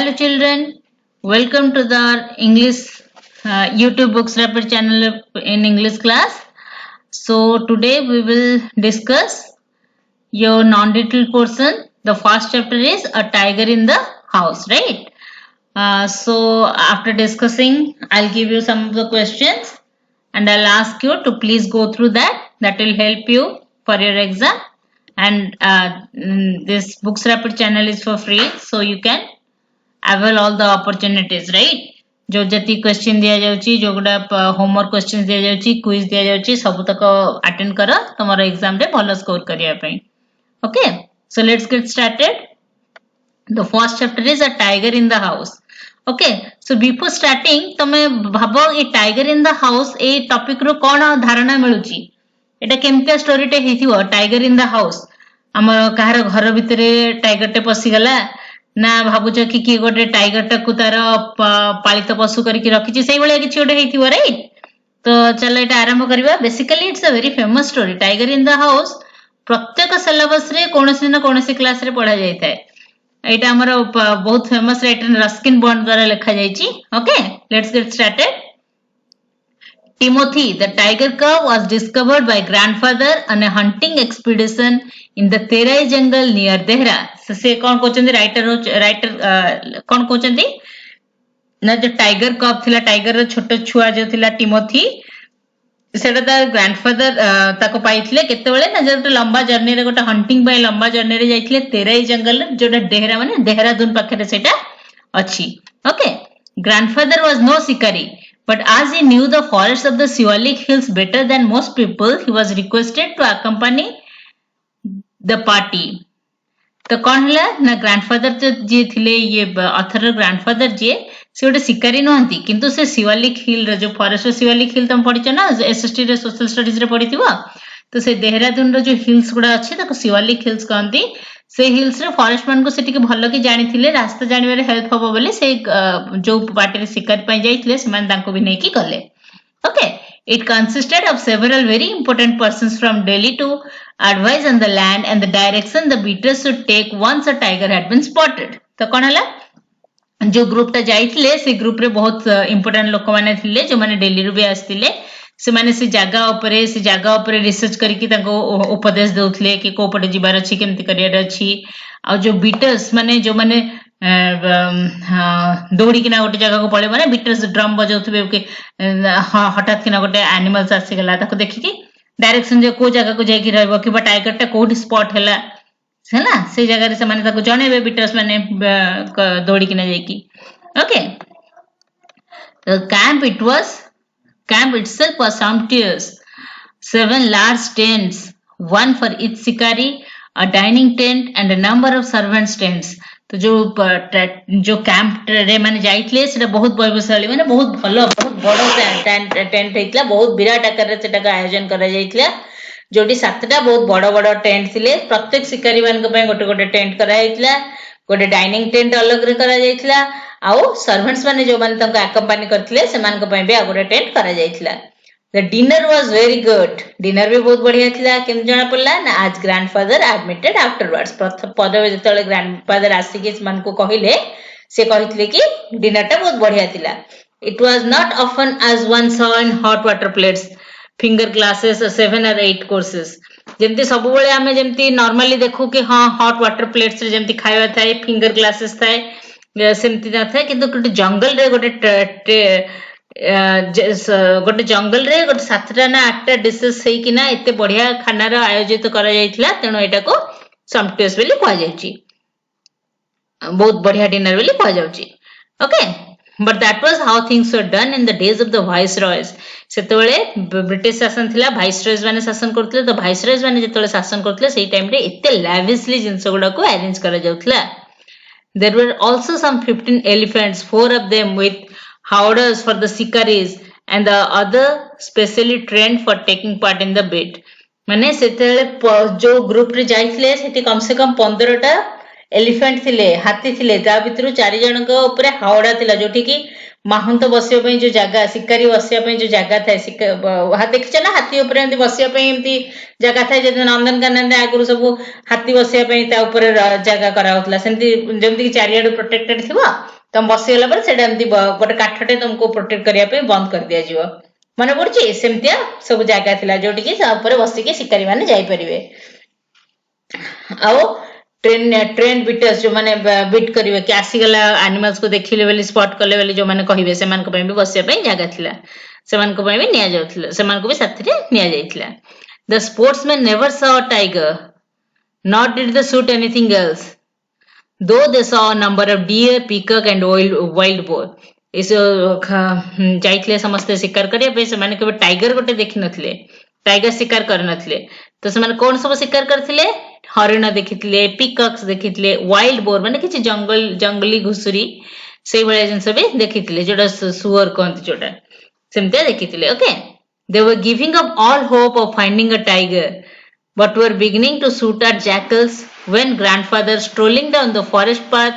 Hello children, welcome to the English YouTube Books Rapid channel in English class. So today we will discuss your non-detailed portion. The first chapter is A Tiger in the House, right? So after discussing, I'll give you some of the questions and I'll ask you to please go through that. That will help you for your exam. And this Books Rapid channel is for free, so you can avail all the opportunities, right? जो जति question दिया जाउची जो गुडा homework question दिया जाउची quiz दिया जाउची सब तक अटेंड करो तमरो एग्जाम रे भलो स्कोर करिया पई okay so let's get started the first chapter is a tiger in the house okay so before starting तमे भाबो ए टाइगर इन द हाउस ए टॉपिक रो कोन धारणा मिलुची एटा केमका स्टोरी टे हेथिवो टाइगर इन द हाउस हमर कहार घर भितरे टाइगर टे पसी गला ना भाबुच कि किए गोटे टाइगर टाकू तार पालित पशु करके रखिछि सेही भलिया किछि गोटे हेथिवो राइट तो चलो एटा आरंभ करबा basically it's a very famous story tiger in the house प्रत्येक सिलेबस रे कोनोसी न कोनोसी क्लास रे पढा जाय थाए एटा हमर बहुत फेमस राइटर रस्किन बॉन्ड द्वारा लिखा जायछि okay let's get started Timothy, the tiger cub, was discovered by grandfather on a hunting expedition in the Terai jungle near Dehra. से कौन कहते राइटर कौन कहते ना जो टाइगर कब थिला टाइगर छोट छुआ जो थिला टिमोथी सेटा तार ग्रैंडफादर ताको पाइथिले केतेबेले ना जो लंबा जर्नी रे गोटा हंटिंग बाय लंबा जर्नी रे जाइथिले तेराई जंगल जोटा डेहरा माने देहरादून पाखरे सेटा अछि ओके ग्रैंडफादर वाज नो शिकारी but as he knew the forests of the Siwalik hills better than most people he was requested to accompany the party तो कौन हला ना ग्रैंडफादर जे थिले ये ऑथर ग्रैंडफादर जे से गोटे शिकारी नहंती किंतु से शिवालिक हिल रे जो फॉरेस्ट शिवालिक हिल तुम पढिଛ ना एसएसटी रे सोशल स्टडीज रे पढिथिबो तो से देहरादून रो जो हिल्स गुडा अछि ताको शिवालिक हिल्स कहंती से हिल्स रे फॉरेस्ट मान को से टिके भलो कि जानि थिले रास्ता जानिबे रे हेल्प होबो बोले से जो पार्टी रे शिकार पई जाइथिले से मान तांको भी नै कि गले okay it consisted of several very important persons from Delhi to advise on the land and the direction the beaters should take once a tiger had been spotted तो कोन हला जो ग्रुप ता जाइथिले से ग्रुप रे बहुत इंपोर्टेंट लोक माने थिले जो माने दिल्ली रो भी आस्थिले से माने से जागा ऊपर रिसर्च करके ताको उपदेश देउथले कि को पटे जिबार अछि केमति करियर अछि आ जो बीटर्स माने जो माने दौड़ी किना गोटे जगह को पड़े माने बीटर्स ड्रम बजाउथबे कि हठात किना गोटे एनिमल्स आसी गला ताको देखि कि डायरेक्शन जे को जगह को जाई कि रहबो कि टाइगर टा कोठी स्पॉट हैला हैला से जगह रे से माने ताको जणेबे बीटर्स माने दौड़ी किना जाई कि okay Camp itself was sumptuous. 7 large tents, one for each shikari, a dining tent, and a number of servants' tents. तो जो कैंप रे माने जाइतले सेटा बहुत वैभवशाली माने बहुत भलो बहुत बड़ो टेंट हेतला बहुत विराट आकार रे सेटा का आयोजन करा जाइतला जोटी सातटा बहुत बड़ बड़ टेंट थिले प्रत्येक शिकारी मान को पय गोटे गोटे टेंट करा हेतला गोटे डाइनिंग टेंट अलग रे करा जाइतला आउ सर्वेंट्स माने जो माने तंको अकम्पानी करथिले से मान को पय बे आगोटे टेंट करा जाइतला the dinner was very good dinner भी बहुत बढ़िया थिला केम जणा पड़ला ना आज ग्रैंडफादर एडमिटेड आफ्टरवर्ड्स प्रथम पदवे जतले ग्रैंडफादर आसी के मान को कहिले से कहितले कि डिनर टा बहुत बढ़िया थिला it was not often as one saw in hot water plates finger glasses 7 or 8 courses जेमती सब बेले हमें जेमती नॉर्मली देखो कि हां हॉट वाटर प्लेट्स रे जेमती खाଇବା थाए फिंगर ग्लासेस थाए सेमती ना थाए किंतु गोटे जंगल रे गोटे जंगल रे गोटे 7टा ना 8टा डिशेस हेई कि ना एते बढ़िया खाना रो आयोजित करा जाइतला तेनो एटा को समटियस बेली कहा जायछि बहुत बढ़िया डिनर बेली कहा जाउछि okay but that was how things were done in the days of the viceroys सेतेबेले ब्रिटिश शासन थिला viceroys माने शासन करथले तो viceroys माने जेतेबेले शासन करथले सेही टाइम रे एते lavishly जिंस गुडा को अरेंज करा जाउथला there were also some 15 elephants 4 of them with howdahs for the shikaris and the other specially trained for taking part in the bait माने सेतेबेले जो ग्रुप रे जाइथले सेठी कम से कम 15 टा एलिफेंट थिले हाथी थिले ता भितरु 4 जण को ऊपर हावड़ा थिला जोठी की माहंत बसिया पई जो जगह शिकारी बसिया पई जो जगह थाए हाथ देखछ ना हाथी ऊपर एंती बसिया पई एंती जगह थाए जे नंदनकानन रे आगुरु सब हाथी बसिया पई ता ऊपर जगह करा होतला सेंती जेमती कि चारियाडू प्रोटेक्टेड थिबो तुम बसीगला पर सेटा एमती गोटे काठटे तुमको प्रोटेक्ट करिया पे बंद कर दिया जीवो मन पड़ुची सेमतिया सब जगह थिला जोटी की सा ऊपर बसिके शिकारी माने जाई परिबे आओ ट्रेन बीटर्स जो माने बीट करिवे कि आसीगला एनिमल्स को देखिले बेली स्पॉट कले बेली जो माने कहिबे सेमान को भी बसिया पे जगह थिला सेमान को भी निया जाउथिला सेमान को भी साथी रे निया जाइथिला the sportsman never saw a tiger not did they shoot anything else though they saw a number of deer peacock and wild boar इस जाइथिले समस्त शिकार करिया पे से माने के टाइगर गोटे देखि नथिले टाइगर शिकार कर नथिले तो से माने कोन सब शिकार करथिले हरिण देखिथिले पिकॉक्स देखिथिले वाइल्ड बोर माने किछि जंगली घुसुरी से बळे जिंस भी देखिथिले जोटा सुअर कहंती जोटा सेमते देखिथिले okay they were giving up all hope of finding a tiger but were beginning to shoot at jackals when grandfather strolling down the forest path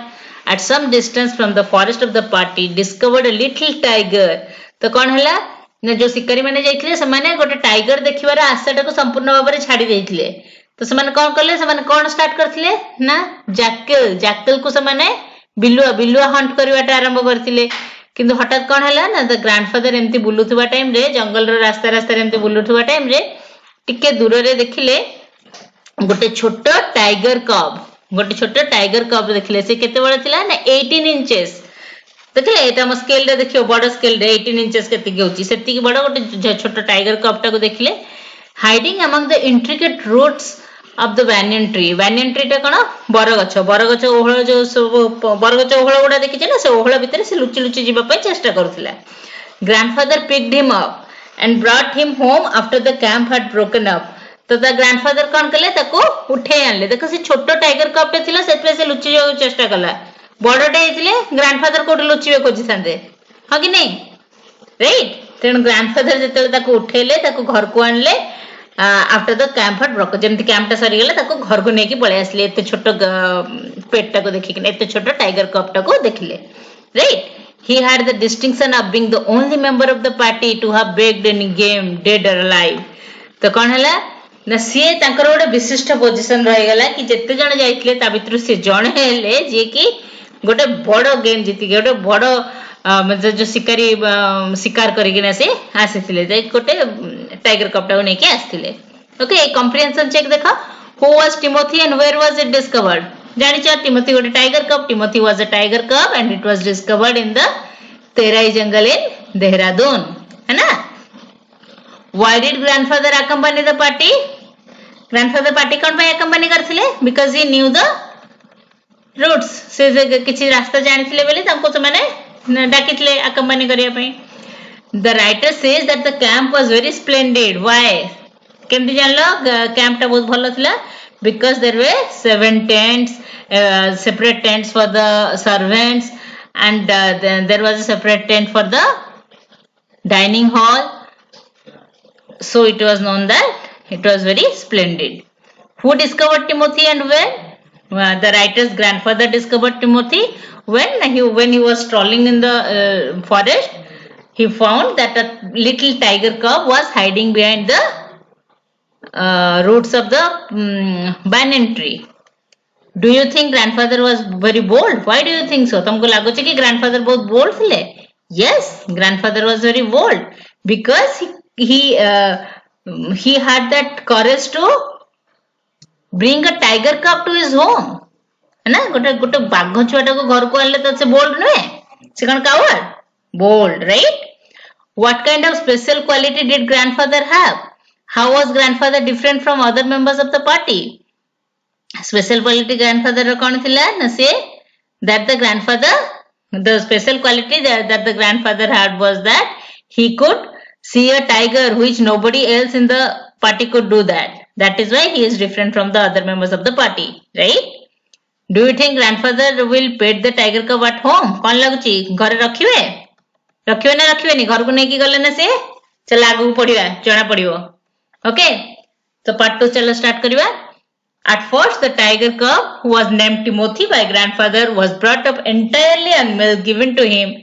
at some distance from the forest of the party discovered a little tiger तो कौन हला ना जो शिकारी माने जाइथिले से माने गोटे टाइगर देखिबार आशाटा को संपूर्ण भाव में छाड़ी देइथिले तो से माने कोन करले से माने कोन स्टार्ट करथिले ना जैकल को से माने बिलुआ हंट करबाटा आरंभ करथिले किंतु हठात कोन हला ना द ग्रैंडफादर एम्ति बुलुथबा टाइम रे जंगल रो रास्ता एम्ति बुलुथबा टाइम रे टिके दूर रे देखिले गोटे छोट टाइगर कब देखिले से केते बड़ थिला ना 18 इंचेस देखिले एटा हम स्केल रे देखियो बड़ स्केल रे 18 इंचेस केते होची सेति की बड़ गोटे छोट टाइगर कब टा को देखिले hiding among the intricate roots of the banyan tree टा कोन बरगछ ओहळ जो सब बरगछ ओहळ गुडा देखि छै ना से ओहळ भितर से लुचि जीवा पय चेष्टा करथिला grandfather picked him up and brought him home after the camp had broken up तो द ग्रैंडफादर कौन कले ताको उठे आनले देखो से छोटो टाइगर कप पे थिला सेतले से लुचि जो चेष्टा कला बड़टे हेतिले ग्रैंडफादर कोट लुचिबे खोजी थांदे हां कि नहीं राइट तेन ग्रैंडफादर जेतले ताको उठेले ताको घर को आनले आफ्टर द कैंप हट ब्रोक जेमति कैंप टा सरी गेले ताको घर को नेकी पळे आसले एते छोटो पेट टा को देखि कि एते छोटो टाइगर कप टा को देखिले right he had the distinction of being the only member of the party to have baked any game dead or alive तो कौन हला ना सी तांकर गोटे विशिष्ट पोजिशन रही गला कि जेते जण जाइथिले ता भितर से जणे हेले जे कि गोटे बड़ गेम जीति गोटे बड़ मतलब जो शिकार करिकिना से आसीथिले जे गोटे टाइगर कप टा नेकी आसीथिले ओके कॉम्प्रिहेंशन चेक देखो who was Timothy and where was it discovered जानी चा टिमोथी गोटे tiger cub Timothy was a tiger cub and it was discovered in the Terai jungle in Dehradun है ना why did grandfather accompany the party grandfather party कौन पे accompany करथिले because he knew the routes से किछि रास्ता जानिथिले बेले तांको से माने डाकिथिले accompany करिया पई the writer says that the camp was very splendid why केमति जानलो कैंप टा बहुत भलो थिला because there were 7 tents separate tents for the servants and then there was a separate tent for the dining hall so it was known that it was very splendid who discovered Timothy and where the writer's grandfather discovered Timothy when he was strolling in the forest he found that a little tiger cub was hiding behind the roots of the banyan tree do you think grandfather was very bold why do you think so तुमको लागो छे कि grandfather बहुत bold थिले yes grandfather was very bold because he had that courage to bring a tiger cub to his home है ना गोटे बाघ छुआटा को घर को आनले तो से बोल्ड नहे से कौन coward bold right what kind of special quality did grandfather have how was grandfather different from other members of the party special quality grandfather ro kon thila na se that the special quality that the grandfather had was that he could see a tiger which nobody else in the party could do that is why he is different from the other members of the party right do you think grandfather will pet the tiger cub at home kon laguchi घरे रखिबे ना रखिबेनी घर को नेकी गले ना से चल आगु पढिबा जणा पडिबो ओके तो पार्ट 2 चलो स्टार्ट करिबा At first, the tiger cub, who was named Timothy by grandfather, was brought up entirely on milk given to him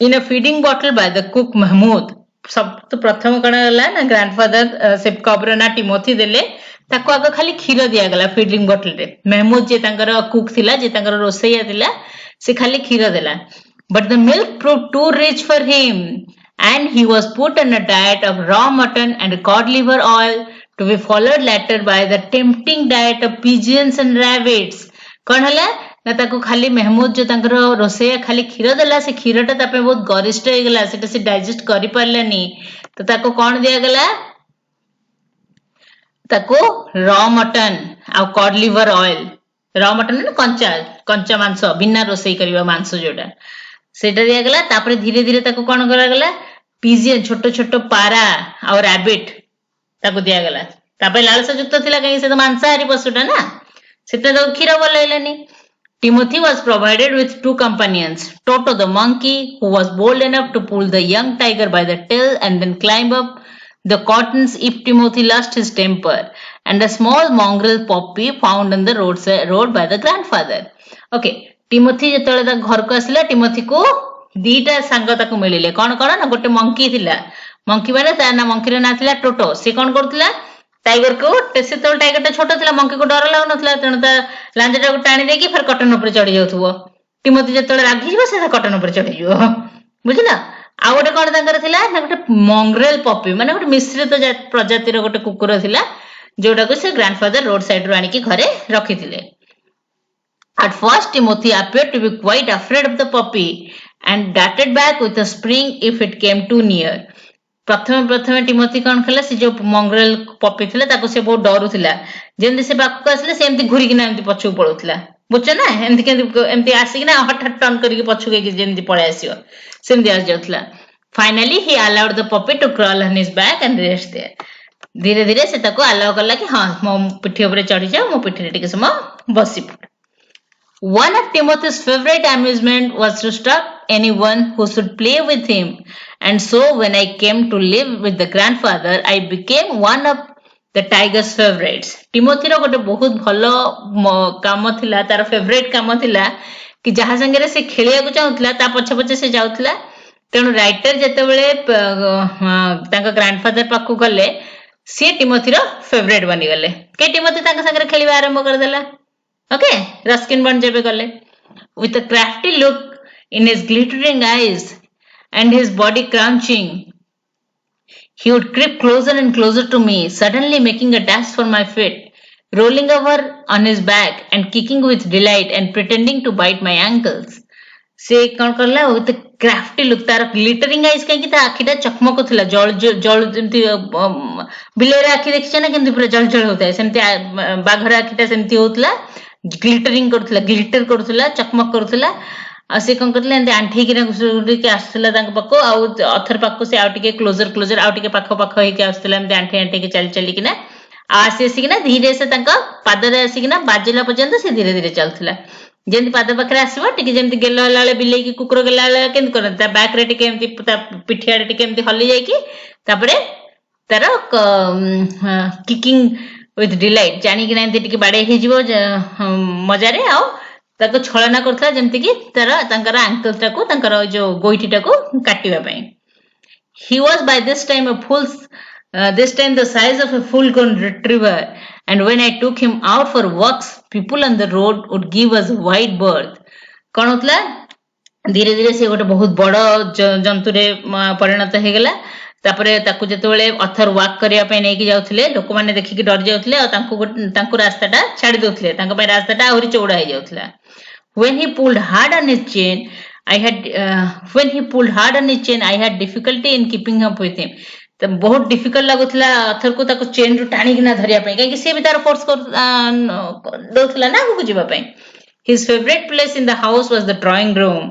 in a feeding bottle by the cook Mahmood. सब तो प्रथम कण हला ना grandfather से कब रो ना टिमोथी देले ताको आगे खाली क्षीर दिया गला फीडिंग बॉटल रे महमूद जे तांकर कुक थिला जे तांकर रोसैया थिला से खाली क्षीर देला but the milk proved too rich for him and he was put on a diet of raw mutton and cod liver oil to be followed later by the tempting diet of pigeons and rabbits कौन हला ना ताको खाली महमूद जो तांकर रोसैया खाली क्षीर देला से क्षीरटा तापे बहुत गरिष्ठ हो गला सेटा से डाइजेस्ट करि पारलानी तो ताको कौन दिया गला ताको रॉ मटन आ cod liver oil raw mutton ने कंचा कंचा मांस बिना रोसई करबा मांस जोडा सेटा दिया गला तापरे धीरे धीरे ताको कोन करा गला पिजियन छोटो छोटो पारा और रैबिट ताको दिया गला तापरे लालसा युक्त थिला कहीं से तो मांसाहारी पशुटा ना सेटा तो खीर बोलैलानी Timothy was provided with 2 companions, Toto the monkey, who was bold enough to pull the young tiger by the tail and then climb up the cottons if Timothy lost his temper, and a small mongrel puppy found on the road by the grandfather. Okay, Timothy जेतले ता घर को आसिला Timothy को दीटा सांग ताको मिलिले कोन कोन ना गोटे monkey थिला monkey माने ता ना मंकी रे ना थिला टोटो से कोन करथिला टाइगर को टेसे तो टाइगर टा छोटो थिला मंकी को डर लागो नथिला तेन ता लांजटा को टाणी देकी फिर कटन ऊपर चढ़ी जाउथबो टिमोथी जेतले रागी जिवो से कटन ऊपर चढ़ी जिवो बुझिला आ गोटे कोन तांकर थिला ना गोटे मंग्रेल पपी माने गोटे मिश्रित प्रजातिर गोटे कुकुर थिला जोटा को से ग्रैंडफादर रोड साइड रो आनी की घरे रखिथिले At first, Timothy appeared to be quite afraid of the puppy and darted back with a spring if it came too near. प्रथमे टिमोथी कौन खला से जो मंग्रेल पपी थिला ताको से बहुत डरुथिला जेंति से पाखको आसले से एमती घुरी किना एमती पछू पळुथिला बुझछ ना एमती आसी किना हठात टर्न करके पछू के जेंति पळे आसीओ सेमती आस जाउथिला finally he allowed the puppy to crawl on his back and rest there धीरे धीरे से ताको अलाउ करला कि हां मो पिठी ऊपर चढ़ी जा मो पिठी रे टिके समय बसी पड़ One of Timothy's favorite amusement was to stalk anyone who should play with him, and so when I came to live with the grandfather, I became one of the tiger's favorites. Timothy रो गोटे बहुत भलो काम थिला तार favourite काम थिला कि जहा संगे से खेलिया को चाहुतला ता पछे पछे से जाउतला तेनु राइटर जते बेले तांका ग्रैंडफादर पाखु गले से टिमोथी रो फेवरेट बनी गले के टिमोथी तांका संगे खेलिबा आरंभ कर देला Okay, Ruskin बन जेबे गले with a crafty look in his glittering eyes and his body crouching. He would creep closer and closer to me, suddenly making a dash for my feet, rolling over on his back and kicking with delight and pretending to bite my ankles. से कौन करला with a crafty look तार glittering eyes कहीं की ता आखिटा चकमक थिला जल जल जेमती बिलेर आखि देखिछ ना केमती पूरा जल जल होता है सेमती बाघरा आखिटा सेमती होतला ग्लिटरिंग करथला ग्लिटर करथला चकमक करथला आ से कोन करथला एंते आंठी किना गुडी के आसथला तांक पक्को आ अथर पक्को से आउटिके क्लोजर आउटिके पाखो पाखो हे के आसथला एंते आंठी आंठी के चल चली किना आसी आसी किना धीरे से तांक पाद रे आसी किना बाजिला पर्यंत से धीरे धीरे चलथला जेंति पाद पकरे आसीबो टिके जेंति गेलो लाले बिलेई की कुकुर गेला लाले केन करन ता बैक रे टिके एंति पिठिया रे टिके एंति हल्ली जाई की तापरे तार किकिंग with delight जानी कि नांती टिके बाडे हे जीवो मजा रे आओ ताको छळना करथला जेमति कि तारा तांकर एंकल टाको तांकर जो गोइठी टाको काटिबा पई he was by this time the size of a full grown retriever and when I took him out for walks people on the road would give us wide berth कोन होतला धीरे धीरे से गोटे बहुत बड़ जंतु रे परिणत हे गेला तापरे ताकू जेतेबेले अथर वॉक करिया पे नै कि जाउथले लोक माने देखि कि डर जाउथले आ तांकू रास्ताटा छाडी दोथले तांका पे रास्ताटा औरी चौड़ा हे जाउथला when he pulled hard on his chain I had difficulty in keeping up with him त बहुत डिफिकल्ट लागुथला अथर को ताको चेन रु टाणी किना धरिया पे काहे कि से भी तार फोर्स कर दोथला ना को जिबा पे his favorite place in the house was the drawing room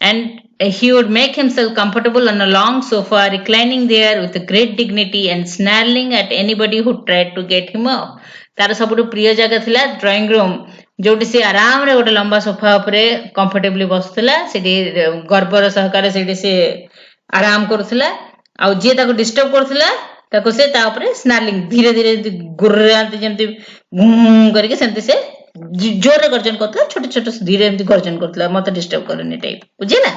and he would make himself comfortable on a long sofa, reclining there with a great dignity and snarling at anybody who tried to get him up. तार सबुठु प्रिय जगह थिला drawing room जोटी से आराम रे गोटे लंबा sofa ऊपर कंफर्टेबली बसथिला सेठी गर्वर सहकार सेठी से आराम करथिला आ जे ताको डिस्टर्ब करथिला ताको से ता ऊपर स्नार्लिंग धीरे धीरे गुर्रांत जेमति घूम करके सेमति से जोर रे गर्जन करथिला छोटे छोटे धीरे एमति गर्जन करथिला मते डिस्टर्ब करनी type बुझिला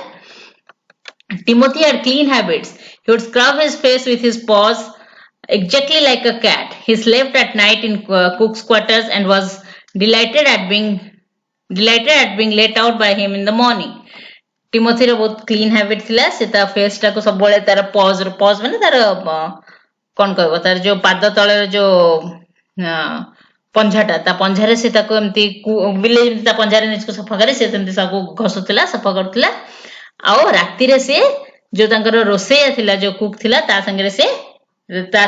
Timothy had clean habits. He would scrub his face with his paws exactly like a cat. He slept at night in cook's quarters and was delighted at being let out by him in the morning. ଟିମୋଥିର ବହୁତ clean habit ଥିଲା। ସେ ତା face ଟାକୁ ସବୁବେଳେ ତାର pose ମାନେ ତାର କଣ କହିବ ତାର ଯୋଉ ପାଦ ତଳର ଯୋଉ ପଞ୍ଝାଟା ତା ପଞ୍ଝାରେ ସେ ତାକୁ ଏମିତି ବିଲେଇ ଯେମିତି ତା ପଞ୍ଝାରେ ନିଜକୁ ସଫା କରେ ସେ ସେମିତି ସବୁ ଘଷୁଥିଲା ସଫା କରୁଥିଲା। ଆଉ ରାତିରେ ସେ ଯୋଉ ତାଙ୍କର ରୋଷେଇଆ ଥିଲା ଯୋଉ କୁକ୍ ଥିଲା ତା ସାଙ୍ଗରେ ସେ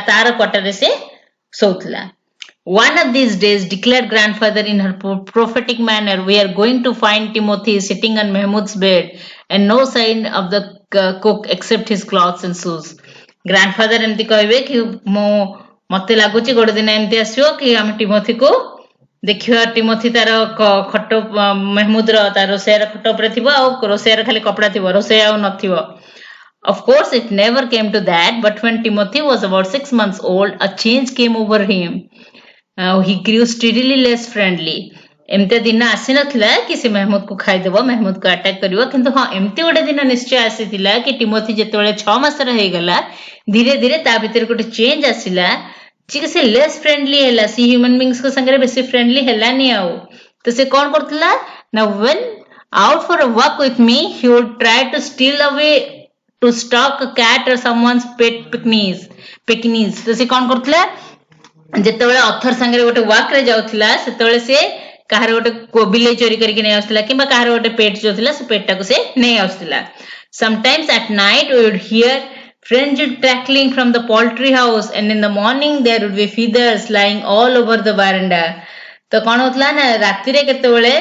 ତାର କ୍ୱାର୍ଟରରେ ସେ ଶୋଉଥିଲା। One of these days, declared grandfather in her prophetic manner, we are going to find Timothy sitting on Mahmud's bed and no sign of the cook except his clothes and shoes. Grandfather एमती कहबे कि मते लागुची गोटे दिन एमती आसीबो कि हम Timothy को देखिवा टिमोथी तार खट महमूद रो तार रोसेयार खट उपरे थिबो आ रोसेयार खाली कपड़ा थिबो रोसेया आ नथिबो। Of course, it never came to that, but when Timothy was about 6 months old, a change came over him. He grew steadily less friendly. एमती दिन आसी नथिला कि से महमूद को खाइदेव महमूद को अटैक करिवो किंतु हाँ एमती गोटे दिन निश्चय आसीथिला कि टिमोथी जेतेबेले 6 मासर हे गला धीरे धीरे ता भीतर गोटे चेंज आसिला कि से लेस फ्रेंडली हैला सी ह्यूमन बीइंग्स को संगे बेसी फ्रेंडली हैलानी आउ तो से कोन करथला ना when out for a walk with me he would try to steal away to stalk a cat or someone's pet Pekingese तो से कोन करथला ଯେତେବେଳେ ଅଥର ସାଙ୍ଗରେ ଗୋଟେ ୱାକ୍ ରେ ଯାଉଥିଲା ସେତେବେଳେ ସେ କାହାର ଗୋଟେ ବିଲେଇ ଚୋରି କରିକି ନେଇ ଆସୁଥିଲା କିମ୍ବା କାହାର ଗୋଟେ ପେଟ୍ ଯୋଉ ଥିଲା ସେ ପେଟ୍ ଟାକୁ ସେ ନେଇ ଆସୁଥିଲା। Sometimes at night we would hear frenzied crackling from the poultry house and in the morning there would be feathers lying all over the veranda. ତ କଣ ହଉଥିଲା ନା ରାତିରେ କେତେବେଳେ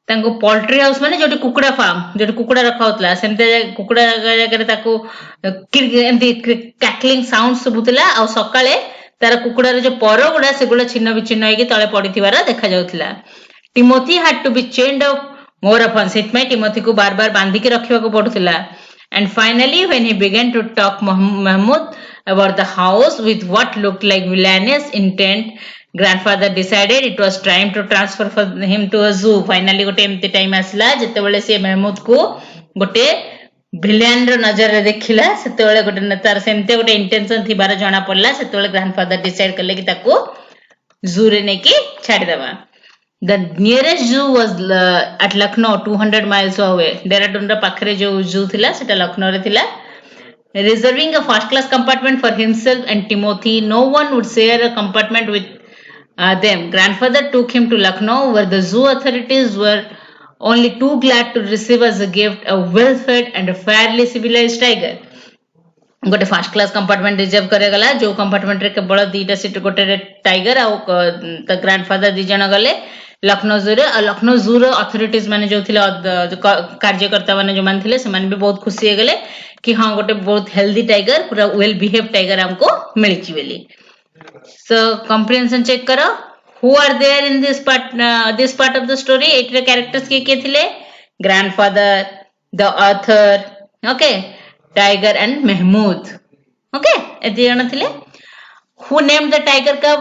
ତାଙ୍କୁ ପୋଲ୍ଟ୍ରି ହାଉସ ମାନେ ଯୋଉଠି କୁକୁଡା ଫାର୍ମ ଯୋଉଠି କୁକୁଡା ରଖା ହଉଥିଲା ସେମିତି କୁକୁଡା ଜାଗାରେ ତାକୁ ଏମିତି କ୍ରାକଲିଂ ସାଉଣ୍ଡ ଶୁଭୁଥିଲା ଆଉ ସକାଳେ ତାର କୁକୁଡାର ଯୋଉ ପର ଗୁଡା ସେଗୁଡା ଛିନ୍ନ ବିଚ୍ଛିନ୍ନ ହେଇକି ତଳେ ପଡିଥିବାର ଦେଖା ଯାଉଥିଲା। Timothy had to be chained up more often ସେଥିପାଇଁ ଟିମୋଥିକୁ ବାର ବାର ବାନ୍ଧିକି ରଖିବାକୁ ପଡୁଥିଲା। And finally when he began to talk Mahmud about the house with what looked like villainous intent, grandfather decided it was time to transfer for him to a zoo. Finally ଗୋଟେ ଏମିତି time ଆସିଲା ଯେତେବେଳେ ସେ ମହମୁଦ କୁ ଗୋଟେ villain ର ନଜରରେ ଦେଖିଲା ସେତେବେଳେ ଗୋଟେ ତାର ସେମିତି ଗୋଟେ ଇଣ୍ଟେନସନ ଥିବାର ଜଣା ପଡିଲା ସେତେବେଳେ ଗ୍ରାଣ୍ଡଫାଦର ଡିସାଇଡ କଲେ କି ତାକୁ ଜୁ ରେ ନେଇକି ଛାଡିଦବା। The nearest zoo was at Lucknow 200 miles away. Dehradun ର ପାଖରେ ଯୋଉ ଜୁ ଥିଲା ସେଟା ଲକ୍ଷ୍ନୌ ରେ ଥିଲା। Reserving a first class compartment for himself and Timothy, no one would share a compartment with them. Grandfather took him to Lucknow where the zoo authorities were only too glad to receive as a gift a well-fed and a fairly civilized tiger. गोटे first class compartment reserve करेगला जो compartment रे केवल 2टा seat गोटे tiger आ grandfather 2 जण गले लखनऊ जू रे लखनऊ जू रो अथॉरिटीज माने जो थिले कार्यकर्ता माने जो मान थिले से मान भी बहुत खुशी हे गले कि हां गोटे बहुत हेल्दी टाइगर पूरा वेल बिहेव टाइगर हमको मिलिची बेली। सो कॉम्प्रिहेंशन चेक करो who are there in this part of the story एट रे कैरेक्टर्स के थिले grandfather the author okay Tiger and Mahmood. Okay, एति जण थिले। Who named the tiger cub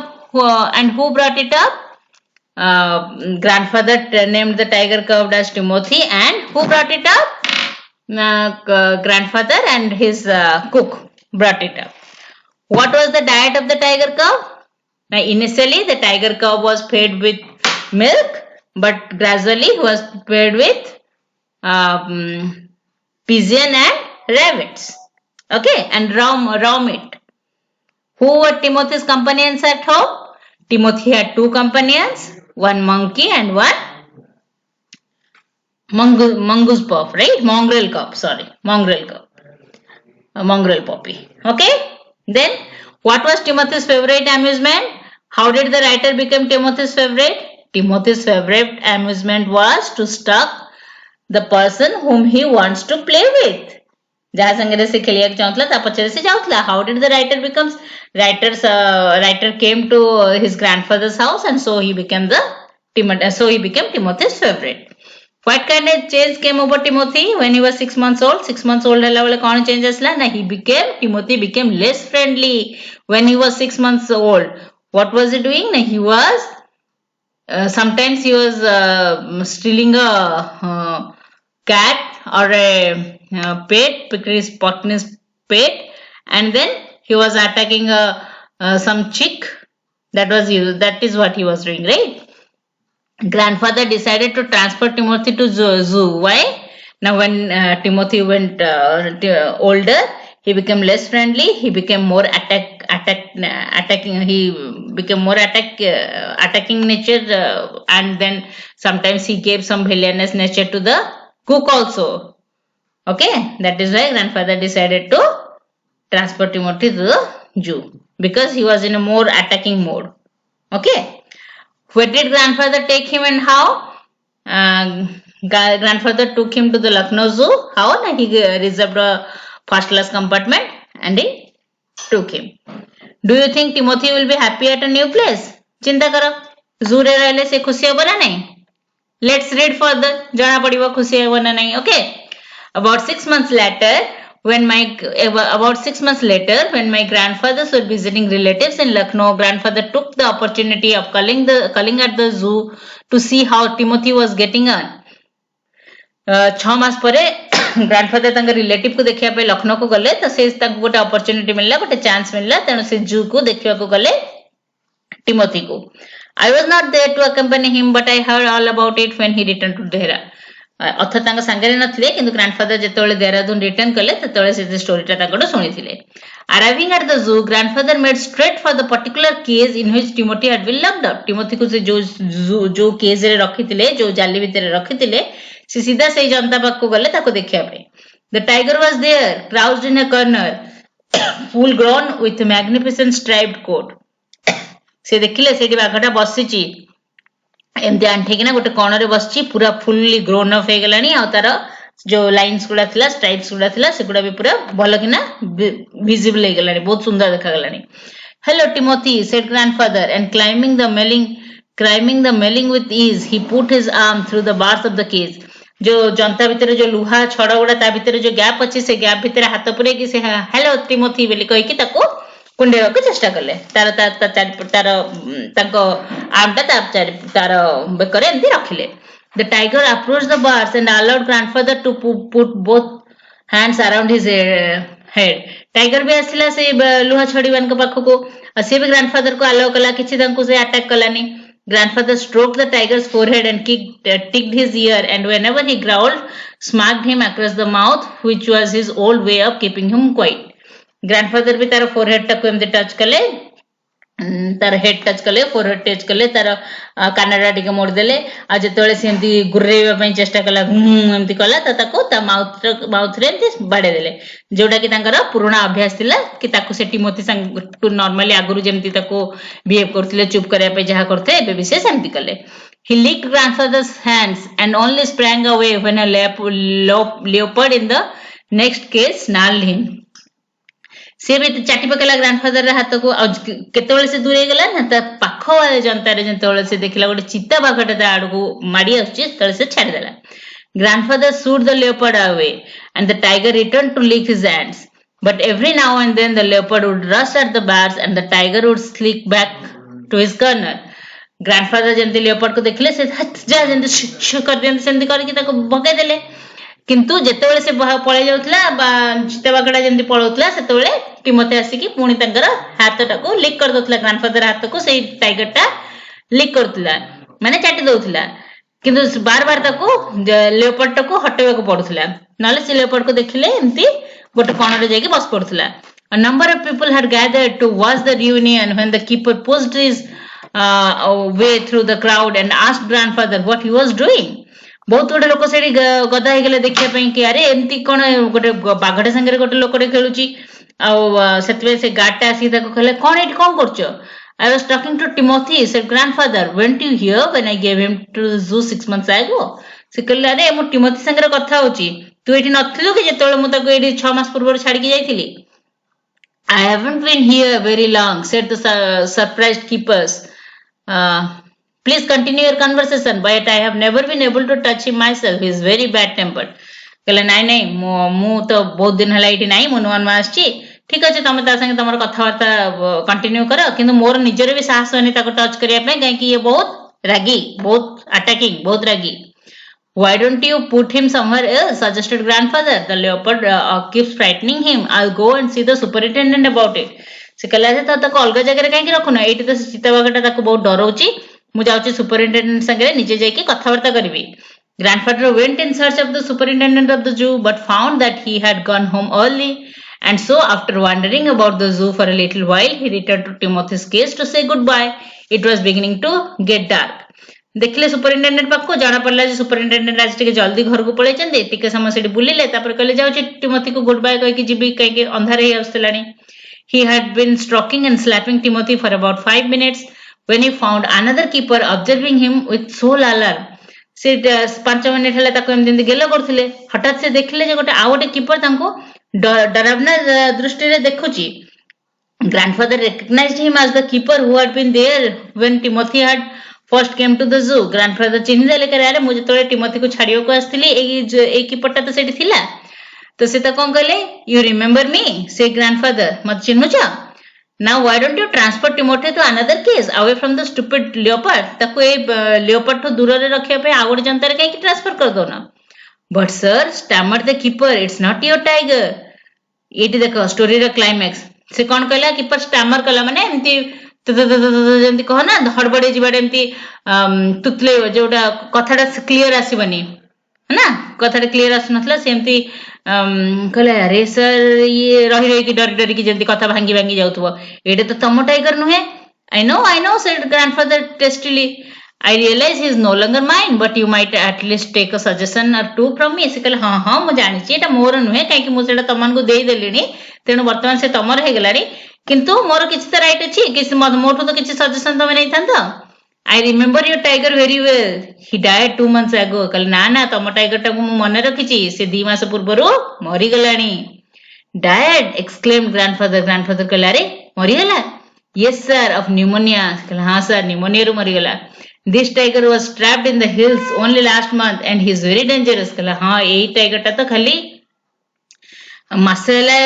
and who brought it up? Grandfather named the tiger cub as Timothy and who brought it up? Grandfather and his cook brought it up. What was the diet of the tiger cub? Now initially the tiger cub was fed with milk but gradually he was fed with pigeon and rabbits, okay, and raw meat. Who were Timothy's companions at home? Timothy had 2 companions, one monkey and one mongoose pup, right? Mongrel puppy. Okay. Then, what was Timothy's favorite amusement? How did the writer become Timothy's favorite? Timothy's favorite amusement was to stalk the person whom he wants to play with. जहाँ संगे से खेलिया चाहूतला ता पछरे से जाउतला। How did the writer becomes writer came to his grandfather's house and so he became Timothy's favorite. What kind of change came over Timothy when he was 6 months old? 6 months old hela bole कौन change asla ना Timothy became less friendly when he was 6 months old. What was he doing? Na he was sometimes he was stealing a cat or a pet, Pockery's pet, and then he was attacking a some chick. That is what he was doing, right? Grandfather decided to transfer Timothy to zoo. Why? Now, when Timothy went older, he became less friendly. He became more attacking. He became more attacking nature, and then sometimes he gave some villainous nature to the cook also. Okay, that is why grandfather decided to transfer Timothy to the zoo because he was in a more attacking mode. Okay. Where did grandfather take him and how? Grandfather took him to the Lucknow Zoo. How? He reserved a first class compartment and he took him. Do you think Timothy will be happy at a new place? Chinta karo. Zoo re rahle se khushi habo na nahi? Let's read further. Jana padiba khushi habo na nahi. Okay. About 6 months later, when my grandfathers were visiting relatives in Lucknow, grandfather took the opportunity of calling at the zoo to see how Timothy was getting on. 6 मास परे grandfather तांका relative को देखिया पे लखनऊ को गले तो से तांको गोटे अपॉर्चुनिटी मिलला गोटे चांस मिलला तेणु से जू को देखिया को गले टिमोथी को. I was not there to accompany him but I heard all about it when he returned to Dehra. ଅର୍ଥ ତାଙ୍କ ସାଙ୍ଗରେ ନଥିଲେ କିନ୍ତୁ ଗ୍ରାଣ୍ଡଫାଦର ଯେତେବେଳେ ଦେହରାଦୁନ ରିଟର୍ନ କଲେ ସେତେବେଳେ ସେ ଷ୍ଟୋରିଟା ତାଙ୍କଠୁ ଶୁଣିଥିଲେ. Arriving at the zoo, grandfather made straight for the particular cage in which Timothy had been locked up. Timothyକୁ ସେ ଯୋଉ କେଜରେ ରଖିଥିଲେ ଯୋଉ ଜାଲି ଭିତରେ ରଖିଥିଲେ ସେ ସିଧା ସେଇ ଜନତା ପାଖକୁ ଗଲେ ତାକୁ ଦେଖିବା ପାଇଁ. The tiger was there, crouched in a corner, full grown with a magnificent striped coat. ସେ ଦେଖିଲେ ସେଇଠି ବାଘଟା ବସିଛି एमती आंठेकिना गोटे कणरे बसची पूरा फुल्ली ग्रोन अप हेगलानी आ तार जो लाइन्स गुडा थिला स्ट्राइप्स गुडा थिला से गुडा भी पूरा भल किना विजिबल हेगलानी बहुत सुंदर देखा गलानी. Hello Timothy said grandfather and climbing the railing with ease he put his arm through the bars of the cage. जो जनता भितर जो लुहा छड़ गुडा ता भितर जो गैप अछि से गैप भितर हाथ पुरे कि से हेलो टिमोथी बोली कहि कि ताको कुंडेवा को चेष्टा कले तार तार ताको आर्मटा तार बेकरे एमती रखिले. The tiger approached the bars and allowed grandfather to put both hands around his head. Tiger भी आसिला से लुहा छड़ी मान के पाखको से भी ग्रैंडफादर को अलाउ कला किछि तांको से attack Kalani. Grandfather stroked the tiger's forehead and ticked his ear, and whenever he growled, smacked him across the mouth, which was his old way of keeping him quiet. Grandfather भी तार forehead टाको एमती touch कले तार head touch कले forehead touch कले तार Canada टिके मोड़ देले आ जेतेबेले से एमती गुर्रेबा पई चेष्टा कला एमती कला त ताको ता माउथ रे एमती बाडे देले जोटा कि तांकर पुराना अभ्यास थिला कि ताको से टिमोथी संग टू नॉर्मली आगुरु जेमती ताको बिहेव करथिले चुप करया पे जहा करथे एबे भी से एमती कले. He licked grandfather's hands and only sprang away when a leopard in the next cage snarled him. से भी चाटी पकेला ग्रैंडफादर हाथ को केतेबेले से दूर गला ना त पाख वाले जनता रे जेतेबेले से देखिला गोटे चिता बाघटा ता आड़ को माडी आछी तळे से छाडी देला. Grandfather shooed the leopard away and the tiger returned to lick his hands, but every now and then the leopard would rush at the bars and the tiger would slink back to his corner. Grandfather जेंती leopard को देखले से जा जेंती कर देंते सेंती करके ताको भगे देले किंतु जेतेबेले से पळे जाउतला बा चिताबागडा जेंती पळौतला सेतेबेले टिमोथी आसीकी पुणी तांकर हाथटाको लिक कर दउतला ग्रैंडफादर हाथको सेई टाइगरटा लिक करतला माने चाटी दउतला किंतु बार बार ताको लेपर्डटाको हटेबा को पडुतला नाले से लेपर्ड को देखिले एंती गोटे कोणरे जाके बस पडुतला. A number of people had gathered to watch the reunion when the keeper pushed his way through the crowd and asked grandfather what he was doing. बहुत गोटे लोक से गदा ହେଇଗଲେ ଦେଖିବା ପାଇଁ कि अरे एमती कोन गोटे बाघटे संगे गोटे लोकटे खेलुची आ सेतबे से गाडटा आसी ताको कहले कोन एठी कोन करछो. I was talking to Timothy, said grandfather. Weren't you here when I gave him to the zoo 6 months ago? से कहले अरे मु टिमोथी संगे कथा होची तू एठी नथिलु कि जेतोले मु ताको एठी 6 मास पूर्व छाडी के जाईथिली. I haven't been here very long, said the surprised keepers. Please continue your conversation, but I have never been able to touch him myself. He is very bad tempered. कहले नाई नाई मु तो बहुत दिन हला एठी नाई मु नुआ नुआ आछि ठीक अछि तमे ता संगे तमर कथावार्ता कंटिन्यू करो किंतु मोर निजरे भी साहस होनी ताको टच करिया पे काहे कि ये बहुत रागी बहुत अटैकिंग बहुत रागी. Why don't you put him somewhere else? Suggested grandfather. The leopard keeps frightening him. I'll go and see the superintendent about it. से कहला जे ताको अलग जगह कहीं रखुन एठी तो चिताबाघटा ताको बहुत डराउची मु जाउची सुपरिटेंडेंट संगे निजे जाइकी कथावार्ता करबी Grandfather went in search of the superintendent of the zoo but found that he had gone home early and so after wandering about the zoo for a little while he returned to Timothy's cage to say goodbye. It was beginning to get dark. देखले superintendent पाखु जाना पड़ला जे superintendent आज टिके जल्दी घर को पळै चंदे टिके समय सेठी बुलिले तापर कहले जाउची टिमोथी को गुड बाय कहि कि जीबी कहि कि अंधार हे आस्तलानी he had been stroking and slapping Timothy for about 5 minutes when he found another keeper observing him with sole alarm से 5 मिनिट हेला ताको एम जेंति गेलो करथिले हठात से देखले जे गोटे आ गोटे कीपर तांको डरावना दृष्टि रे देखुची Grandfather recognized him as the keeper who had been there when Timothy had first came to the zoo. Grandfather चिन्ह देले करे अरे मु जतोले टिमोथी को छाड़ियो को आस्थिली एई कीपरटा तो सेठी थिला तो से त कोन कहले यू रिमेंबर मी से ग्रैंडफादर मत चिन्हुच Now why don't you transfer Timothy to another cage away from the stupid leopard? ताको ए leopard तो दूर रे रखिया पे आ गोटे जनता रे कहीं ट्रांसफर कर दो ना But sir, stammered the keeper, it's not your tiger. Eighty देखो स्टोरी रे क्लाइमैक्स से कोन कहला कीपर स्टैमर कला माने एमती जेमती कह ना हड़बड़े जिबाडे एमती तुतले जोटा कथाटा क्लियर आसीबनी है ना कथाटा क्लियर आस नथला सेमती कहले अरे सर ये रही रही की डरी डरी की जेमती कथा भांगी भांगी जाउथबो एडे तो तम टाइगर नुहे I know said grandfather testily I realize he is no longer mine but you might at least take a suggestion or two from me से कहले हां हां मु जानि छी एटा मोर नुहे काहे कि मु सेटा तमन को देई देलिनी तेनु वर्तमान से तमर हे गलारी किंतु मोर किछि त राइट अछि कि मोठो तो किछि सजेशन तमे नै थांतो I remember your tiger very well. He died 2 months ago. कहले ना ना तम टाइगर टा मु मने रखिछि से 2 मास पूर्वरु मरि गलानी Died exclaimed grandfather कहले अरे मरि गला Yes sir of pneumonia कहले हां सर pneumonia रु मरि गला This tiger was trapped in the hills only last month and he is very dangerous कहले हां एई टाइगर टा तो खाली मासेला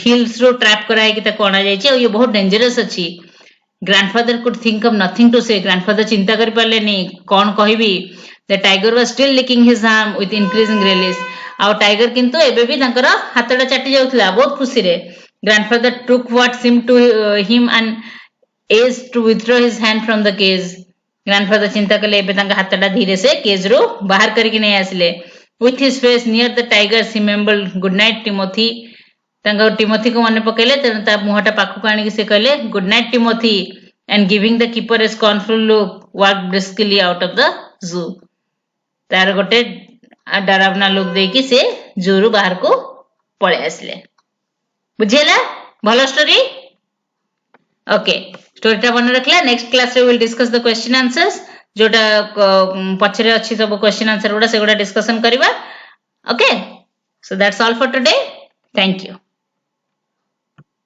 हिल्स रो ट्रैप कराई कि त कोना जाई छी ये बहुत डेंजरस अछि Grandfather could think of nothing to say. Grandfather चिंता कर पाले नहीं कौन कहबी The tiger was still licking his arm with increasing relish. आउ टाइगर किंतु एबे भी तांकर हातडा चाटी जाउथला बहुत खुशी रे Grandfather took what seemed to him and asked to withdraw his hand from the cage. Grandfather चिंता कले एबे तांका हातडा धीरे से केज रो बाहर करके नहीं आसले With his face near the tiger he mumbled good night Timothy. तांका टिमोथी को मन पकेले ता मुहटा पाखु काणी से कहले good night Timothy and giving the keeper a scornful look walk briskly out of the zoo तार गोटे डरावना लुक देकी से जू रु बाहर को पळे आसले बुझियला भलो स्टोरी ओके स्टोरीटा बन रखला नेक्स्ट क्लास रे will discuss the question answers जोटा पछरे अछि सब क्वेश्चन आंसर गुडा से गुडा डिस्कशन करबा okay so that's all for today thank you